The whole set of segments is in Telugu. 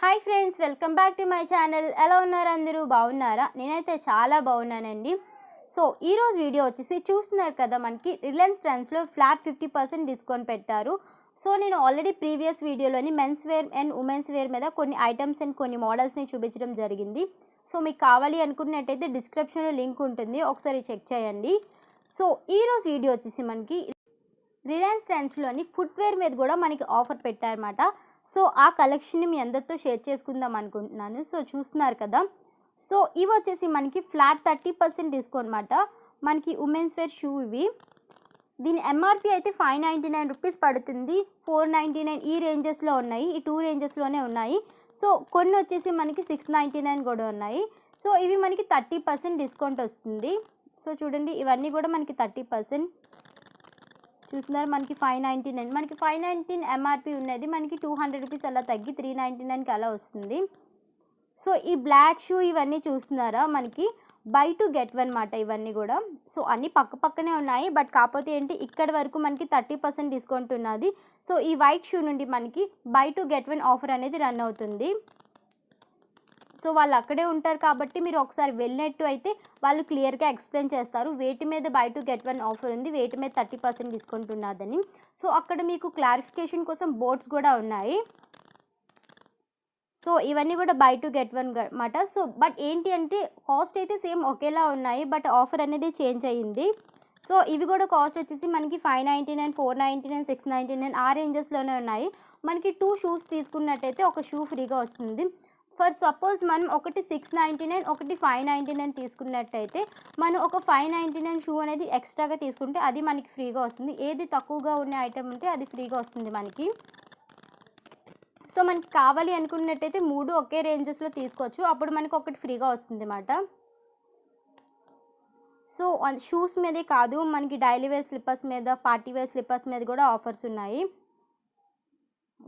Hi friends, welcome back to my channel. ఎలా ఉన్నారు అందరూ? బాగున్నారా? నేనైతే చాలా బాగున్నానండి. సో ఈరోజు వీడియో వచ్చేసి చూస్తున్నారు కదా, మనకి రిలయన్స్ ట్రెండ్స్లో ఫ్లాట్ 50% డిస్కౌంట్ పెట్టారు. సో నేను ఆల్రెడీ ప్రీవియస్ వీడియోలోని men's wear and women's wear మీద కొన్ని ఐటమ్స్ అండ్ కొన్ని మోడల్స్ని చూపించడం జరిగింది. సో మీకు కావాలి అనుకున్నట్టయితే డిస్క్రిప్షన్లో లింక్ ఉంటుంది, ఒకసారి చెక్ చేయండి. సో ఈరోజు వీడియో వచ్చేసి మనకి రిలయన్స్ ట్రెండ్స్లోని ఫుట్వేర్ మీద కూడా మనకి ఆఫర్ పెట్టారన్నమాట. సో ఆ కలెక్షన్ని మీ అందరితో షేర్ చేసుకుందాం అనుకుంటున్నాను. సో చూస్తున్నారు కదా, సో ఇవి వచ్చేసి మనకి ఫ్లాట్ 30% డిస్కౌంట్ అనమాట. మనకి ఉమెన్స్ వేర్ షూ ఇవి. దీని ఎంఆర్పి అయితే 599 రూపీస్ పడుతుంది. 499 ఈ రేంజెస్లో ఉన్నాయి, ఈ 2 రేంజెస్లోనే ఉన్నాయి. సో కొన్ని వచ్చేసి మనకి 699 కూడా ఉన్నాయి. సో ఇవి మనకి 30% డిస్కౌంట్ వస్తుంది. సో చూడండి, ఇవన్నీ కూడా మనకి 30%. చూస్తున్నారు, మనకి 599, మనకి 519 ఎంఆర్పి ఉన్నది, మనకి 200 రూపీస్ అలా తగ్గి 399కి అలా వస్తుంది. సో ఈ బ్లాక్ షూ ఇవన్నీ చూస్తున్నారా, మనకి బై టు గెట్ వన్ మాట ఇవన్నీ కూడా. సో అన్నీ పక్క పక్కనే ఉన్నాయి, బట్ కాకపోతే ఏంటి, ఇక్కడ వరకు మనకి 30% డిస్కౌంట్ ఉన్నది. సో ఈ వైట్ షూ నుండి మనకి by two get one offer అనేది రన్ అవుతుంది. సో వాళ్ళు అక్కడే ఉంటారు కాబట్టి మీరు ఒకసారి వెళ్ళినట్టు అయితే వాళ్ళు క్లియర్గా ఎక్స్ప్లెయిన్ చేస్తారు, వేటి మీద by two get one offer ఉంది, వేటి మీద 30% డిస్కౌంట్ ఉన్నదని. సో అక్కడ మీకు క్లారిఫికేషన్ కోసం బోర్డ్స్ కూడా ఉన్నాయి. సో ఇవన్నీ కూడా బై టు గెట్ వన్ అన్నమాట. సో బట్ ఏంటి అంటే కాస్ట్ అయితే సేమ్ ఒకేలా ఉన్నాయి, బట్ ఆఫర్ అనేది చేంజ్ అయ్యింది. సో ఇవి కూడా కాస్ట్ వచ్చేసి మనకి 599, 499, 699 ఆ రేంజెస్లోనే ఉన్నాయి. మనకి 2 షూస్ తీసుకున్నట్టయితే ఒక షూ ఫ్రీగా వస్తుంది. ఫర్ సపోజ్ మనం ఒకటి 699, ఒకటి 599 తీసుకున్నట్టయితే మనం ఒక 599 షూ అనేది ఎక్స్ట్రాగా తీసుకుంటే అది మనకి ఫ్రీగా వస్తుంది. ఏది తక్కువగా ఉన్న ఐటమ్ ఉంటే అది ఫ్రీగా వస్తుంది మనకి. సో మనకి కావాలి అనుకున్నట్టయితే 3 ఒకే రేంజెస్లో తీసుకోవచ్చు, అప్పుడు మనకి ఒకటి ఫ్రీగా వస్తుంది అన్నమాట. సో షూస్ మీదే కాదు, మనకి డైలీ వేర్ స్లిప్పర్స్ మీద, పార్టీ వేర్ స్లిప్పర్స్ మీద కూడా ఆఫర్స్ ఉన్నాయి.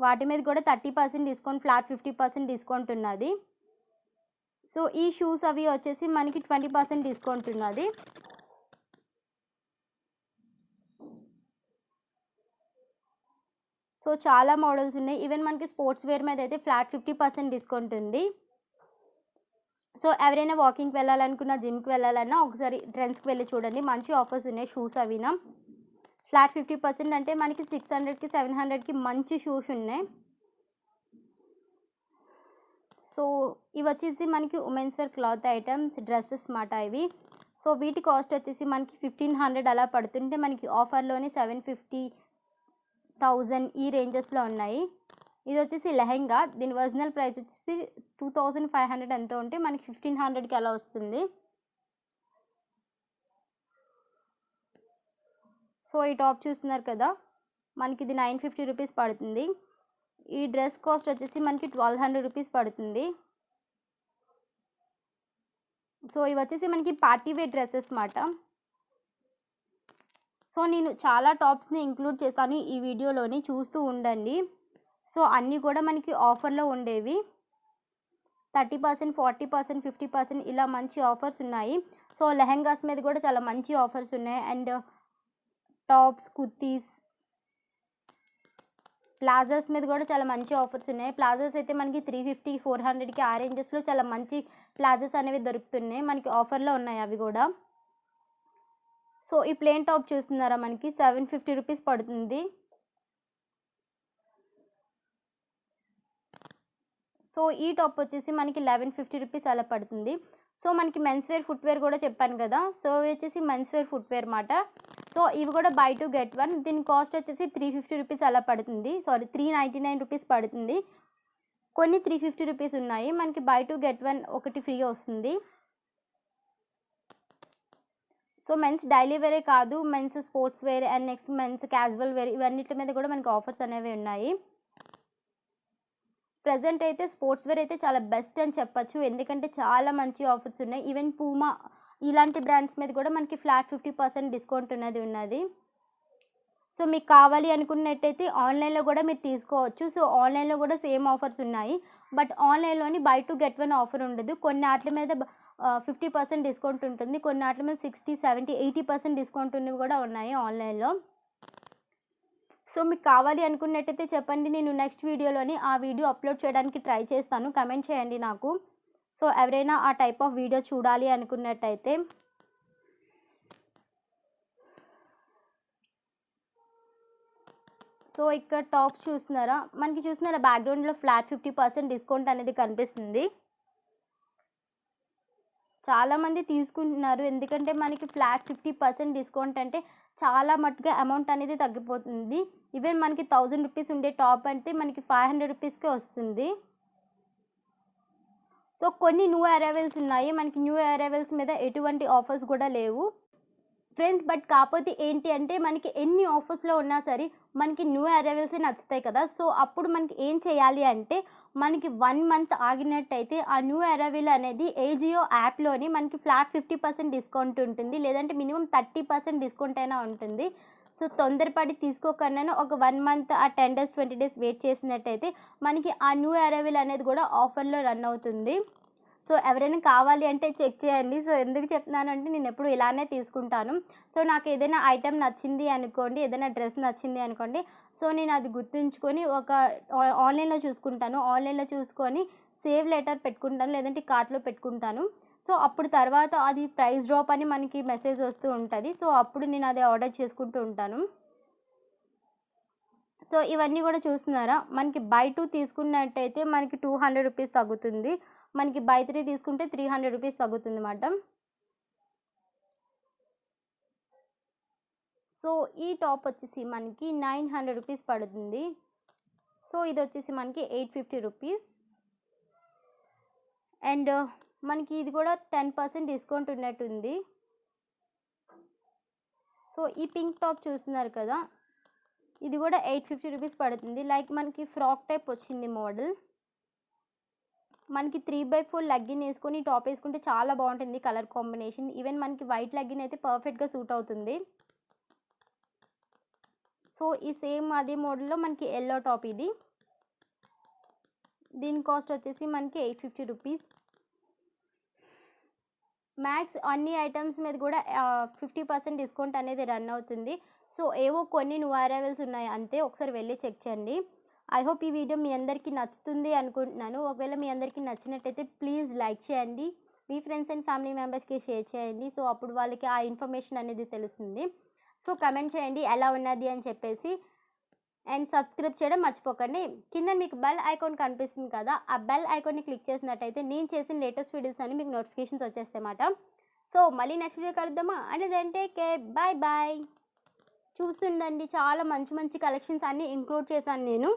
వాటి మీద కూడా 30% డిస్కౌంట్, ఫ్లాట్ 50% డిస్కౌంట్ ఉన్నది. సో ఈ షూస్ అవి వచ్చేసి మనకి 20% డిస్కౌంట్ ఉన్నది. సో చాలా మోడల్స్ ఉన్నాయి. ఈవెన్ మనకి స్పోర్ట్స్ వేర్ మీద అయితే ఫ్లాట్ 50% డిస్కౌంట్ ఉంది. సో ఎవరైనా వాకింగ్కి వెళ్ళాలనుకున్నా, జిమ్కి వెళ్ళాలన్నా ఒకసారి ట్రెండ్స్కి వెళ్ళి చూడండి, మంచి ఆఫర్స్ ఉన్నాయి షూస్ అవినా. ఫ్లాట్ 50% అంటే మనకి 600కి 700కి మంచి షూస్ ఉన్నాయి. సో ఇవి వచ్చేసి మనకి women's wear cloth items, dresses మాట ఇవి. సో వీటి కాస్ట్ వచ్చేసి మనకి 1500 అలా పడుతుంటే మనకి ఆఫర్లోనే 750,000 ఈ రేంజెస్లో ఉన్నాయి. ఇది వచ్చేసి లెహెంగా, దీని ఒరిజినల్ ప్రైస్ వచ్చేసి 2500 ఎంతో ఉంటే మనకి 1500కి అలా వస్తుంది. సో ఈ టాప్ చూస్తున్నారు కదా, మనకి ఇది 950 రూపీస్ పడుతుంది. ఈ డ్రెస్ కాస్ట్ వచ్చేసి మనకి 1200 రూపీస్ పడుతుంది. సో ఇవి వచ్చేసి మనకి పార్టీ వేర్ డ్రెస్సెస్ మాట. సో నేను చాలా టాప్స్ని ఇంక్లూడ్ చేస్తాను ఈ వీడియోలోని, చూస్తూ ఉండండి. సో అన్నీ కూడా మనకి ఆఫర్లో ఉండేవి. 30%, 40%, 50% ఇలా మంచి ఆఫర్స్ ఉన్నాయి. సో లెహెంగాస్ మీద కూడా చాలా మంచి ఆఫర్స్ ఉన్నాయి. అండ్ టాప్స్, కుర్తీస్, ప్లాజాస్ మీద కూడా చాలా మంచి ఆఫర్స్ ఉన్నాయి. ప్లాజాస్ అయితే మనకి 350, 400కి ఆ రేంజెస్లో చాలా మంచి ప్లాజాస్ అనేవి దొరుకుతున్నాయి, మనకి ఆఫర్లో ఉన్నాయి అవి కూడా. సో ఈ ప్లెయిన్ టాప్ చూస్తున్నారా, మనకి 750 రూపీస్ పడుతుంది. సో ఈ టాప్ వచ్చేసి మనకి 1150 రూపీస్ అలా పడుతుంది. సో మనకి మెన్స్ వేర్ ఫుట్వేర్ కూడా చెప్పాను కదా, సో ఇవి వచ్చేసి మెన్స్ వేర్ ఫుట్వేర్ మాట. సో ఇవి కూడా బై టు గెట్ వన్, దీని కాస్ట్ వచ్చేసి 350 రూపీస్ అలా పడుతుంది, 399 రూపీస్ పడుతుంది. కొన్ని 350 రూపీస్ ఉన్నాయి, మనకి బై టు గెట్ వన్ ఒకటి ఫ్రీగా వస్తుంది. సో మెన్స్ డైలీ వేరే కాదు, men's sports wear and next men's casual wear ఇవన్నిటి మీద కూడా మనకి ఆఫర్స్ అనేవి ఉన్నాయి. ప్రజెంట్ అయితే స్పోర్ట్స్ వేర్ అయితే చాలా బెస్ట్ అని చెప్పచ్చు, ఎందుకంటే చాలా మంచి ఆఫర్స్ ఉన్నాయి. ఈవెన్ పూమా ఇలాంటి బ్రాండ్స్ మీద కూడా మనకి ఫ్లాట్ 50% డిస్కౌంట్ ఉన్నది. సో మీకు కావాలి అనుకున్నట్టయితే ఆన్లైన్లో కూడా మీరు తీసుకోవచ్చు. సో ఆన్లైన్లో కూడా సేమ్ ఆఫర్స్ ఉన్నాయి, బట్ ఆన్లైన్లోని buy two get one offer ఉండదు. కొన్ని వాటి మీద 50% డిస్కౌంట్ ఉంటుంది, కొన్ని వాటి మీద 60, 70, 80% డిస్కౌంట్ ఉన్నవి కూడా ఉన్నాయి ఆన్లైన్లో. సో మీకు కావాలి అనుకున్నట్టయితే చెప్పండి, నేను నెక్స్ట్ వీడియోలోని ఆ వీడియో అప్లోడ్ చేయడానికి ట్రై చేస్తాను. కమెంట్ చేయండి నాకు. సో ఎవరైనా ఆ టైప్ ఆఫ్ వీడియో చూడాలి అనుకున్నట్టయితే. సో ఇక్కడ టాప్స్ చూస్తున్నారా, మనకి చూస్తున్నారా బ్యాక్గ్రౌండ్లో ఫ్లాట్ 50% డిస్కౌంట్ అనేది కనిపిస్తుంది. చాలామంది తీసుకుంటున్నారు, ఎందుకంటే మనకి ఫ్లాట్ 50% డిస్కౌంట్ అంటే చాలా మట్టుగా అమౌంట్ అనేది తగ్గిపోతుంది. ఈవెన్ మనకి 1000 రూపీస్ ఉండే టాప్ అంటే మనకి 500 రూపీస్కే వస్తుంది. సో కొన్ని న్యూ అరైవల్స్ ఉన్నాయి, మనకి న్యూ అరైవల్స్ మీద ఎటువంటి ఆఫర్స్ కూడా లేవు ఫ్రెండ్స్. బట్ కాకపోతే ఏంటి అంటే మనకి ఎన్ని ఆఫర్స్లో ఉన్నా సరే మనకి న్యూ అరైవల్సే నచ్చుతాయి కదా. సో అప్పుడు మనకి ఏం చేయాలి అంటే మనకి 1 మంత్ ఆగినట్టయితే ఆ న్యూ అరైవల్ అనేది ఏజియో యాప్లోని మనకి ఫ్లాట్ 50% డిస్కౌంట్ ఉంటుంది, లేదంటే మినిమం 30% డిస్కౌంట్ అయినా ఉంటుంది. సో తొందరపడి తీసుకోకన్నా ఒక 1 మంత్ ఆ 10 days 20 days వెయిట్ చేసినట్టయితే మనకి ఆ న్యూ అరైవల్ అనేది కూడా ఆఫర్లో రన్ అవుతుంది. సో ఎవరైనా కావాలి అంటే చెక్ చేయండి. సో ఎందుకు చెప్తున్నానంటే నేను ఎప్పుడు ఇలానే తీసుకుంటాను. సో నాకు ఏదైనా ఐటెం నచ్చింది అనుకోండి, ఏదైనా డ్రెస్ నచ్చింది అనుకోండి, సో నేను అది గుర్తుంచుకొని ఒక ఆన్లైన్లో చూసుకుంటాను. ఆన్లైన్లో చూసుకొని సేవ్ లెటర్ పెట్టుకుంటాను, లేదంటే కార్ట్లో పెట్టుకుంటాను. సో అప్పుడు తర్వాత అది ప్రైస్ డ్రాప్ అని మనకి మెసేజ్ వస్తూ ఉంటుంది. సో అప్పుడు నేను అది ఆర్డర్ చేసుకుంటూ ఉంటాను. సో ఇవన్నీ కూడా చూస్తున్నారా, మనకి బై 2 తీసుకున్నట్టయితే మనకి 200 రూపీస్ తగ్గుతుంది, మనకి బై 3 తీసుకుంటే 300 రూపీస్ తగ్గుతుంది అన్నమాట. సో ఈ టాప్ వచ్చేసి మనకి 900 రూపీస్ పడుతుంది. సో ఇది వచ్చేసి మనకి 850 రూపీస్. అండ్ మనకి ఇది కూడా 10% డిస్కౌంట్ ఉన్నట్టుంది. సో ఈ పింక్ టాప్ చూస్తున్నారు కదా, ఇది కూడా 850 రూపీస్ పడుతుంది. లైక్ మనకి ఫ్రాక్ టైప్ వచ్చింది మోడల్. మనకి 3/4 లెగ్గిన్ వేసుకొని టాప్ వేసుకుంటే చాలా బాగుంటుంది కలర్ కాంబినేషన్. ఈవెన్ మనకి వైట్ లెగ్గిన్ అయితే పర్ఫెక్ట్గా సూట్ అవుతుంది. సో ఈ సేమ్ అదే మోడల్లో మనకి ఎల్లో టాప్ ఇది. దీని కాస్ట్ వచ్చేసి మనకి 850 రూపీస్. మ్యాక్స్ అన్ని ఐటమ్స్ మీద కూడా 50% డిస్కౌంట్ అనేది రన్ అవుతుంది. సో ఏవో కొన్ని న్యూ అరైవల్స్ ఉన్నాయి అంతే, ఒకసారి వెళ్ళి చెక్ చేయండి. ఐ హోప్ ఈ వీడియో మీ అందరికీ నచ్చుతుంది అనుకుంటున్నాను. ఒకవేళ మీ అందరికీ నచ్చినట్టయితే ప్లీజ్ లైక్ చేయండి, మీ ఫ్రెండ్స్ అండ్ ఫ్యామిలీ మెంబర్స్కి షేర్ చేయండి. సో అప్పుడు వాళ్ళకి ఆ ఇన్ఫర్మేషన్ అనేది తెలుస్తుంది. సో కమెంట్ చేయండి ఎలా ఉన్నది అని చెప్పేసి, అండ్ సబ్స్క్రైబ్ చేయడం మర్చిపోకండి. కింద మీకు బెల్ ఐకాన్ కనిపిస్తుంది కదా, ఆ బెల్ ఐకాన్ని క్లిక్ చేసినట్టయితే నేను చేసిన లేటెస్ట్ వీడియోస్ అని మీకు నోటిఫికేషన్స్ వచ్చేస్తాయి అన్నమాట. సో మళ్ళీ నెక్స్ట్ వీడియో కలుద్దామా అంటే then take care, bye bye. చూస్తుండండి, చాలా మంచి మంచి కలెక్షన్స్ అన్నీ ఇంక్లూడ్ చేశాను నేను.